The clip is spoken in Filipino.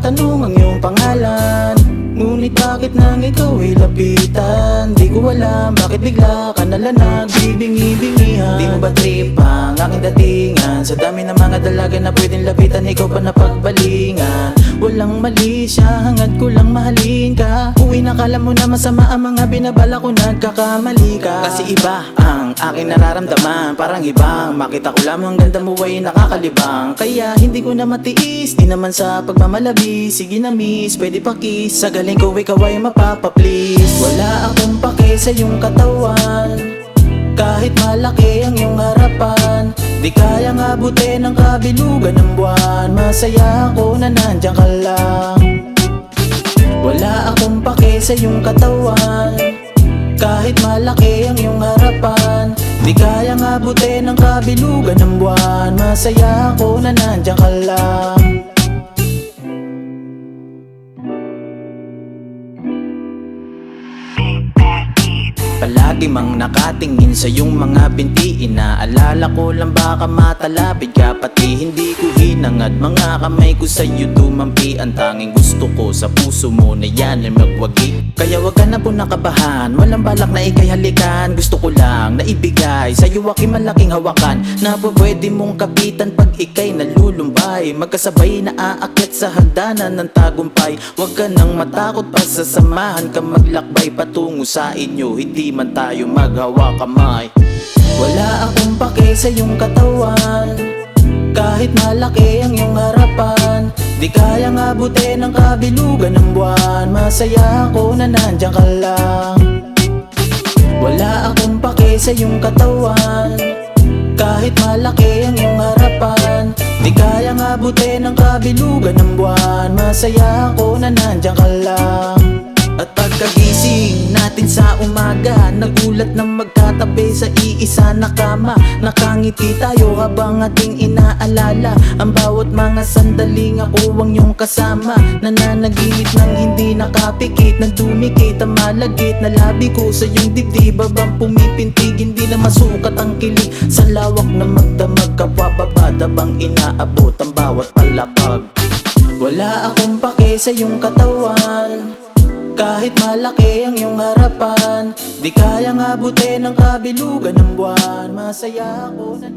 matanong ang iyong pangalan. Ngunit bakit nang ikaw ay lapitan? Di ko alam bakit bigla ka nalang nagbibingi-bingihan. Di mo ba trip ang aking datingan? Sa dami ng mga dalaga na pwedeng lapitan, ikaw pa napagbalingan. Walang mali siya, hangad ko lang mahalin ka. Uwi na kala mo na masama ang mga binabala ko, nagkakamali ka. Kasi iba ang aking nararamdaman, parang ibang makita ko lamang ganda mo ay nakakalibang. Kaya hindi ko na matiis, di naman sa pagmamalabi. Sige na miss, pwede pa kiss, sa galing ko ikaw ay mapapa-please. Wala akong pake sa iyong katawan, kahit malaki ang iyong harapan. Di kayang abutin ang kabilugan ng buwan. Masaya ako na nandiyan ka lang. Wala akong pake sa iyong katawan, kahit malaki ang iyong harapan. Di kayang abutin ang kabilugan ng buwan. Masaya ako na nandiyan ka lang. Palagi mang nakatingin sa iyong mga binti, inaalala ko lang baka matalapid ka. Pati hindi ko hinangad mga kamay ko sa'yo tumampi. Ang tanging gusto ko sa puso mo na yan ay magwagi. Kaya wag ka na po nakabahan, walang balak na ikay halikan. Gusto ko lang na ibigay sa'yo aking malaking hawakan, na pwede mong kapitan pag ikay nalulumbay. Magkasabay na aakyat sa hagdanan ng tagumpay. Wag ka nang matakot pa, sasamahan ka maglakbay patungo sa inyo, hindi man tayo maghawa kamay. Wala akong pake sa iyong katawan, kahit malaki ang iyong harapan. Di kayang abutin ang kabilugan ng buwan. Masaya ako na nandiyan ka lang. Wala akong pake sa iyong katawan, kahit malaki ang iyong harapan. Di kayang abutin ang kabilugan ng buwan. Masaya ako na nandiyan ka lang. At pagkagising natin sa umaga, nagulat na magkatabi sa iisa na kama. Nakangiti tayo habang ating inaalala ang bawat mga sandaling ako ang iyong kasama. Nananaginip ng hindi nakapikit, nang dumikit ang malagit na labi ko sa iyong dibdib. Habang pumipintig, hindi na masukat ang kilig sa lawak na magdamag. Kapwababada bang inaabot ang bawat palapag. Wala akong pake sa iyong katawan, kahit malaki ang iyong harapan. Di kayang abutin ang kabilugan ng buwan. Masaya ako na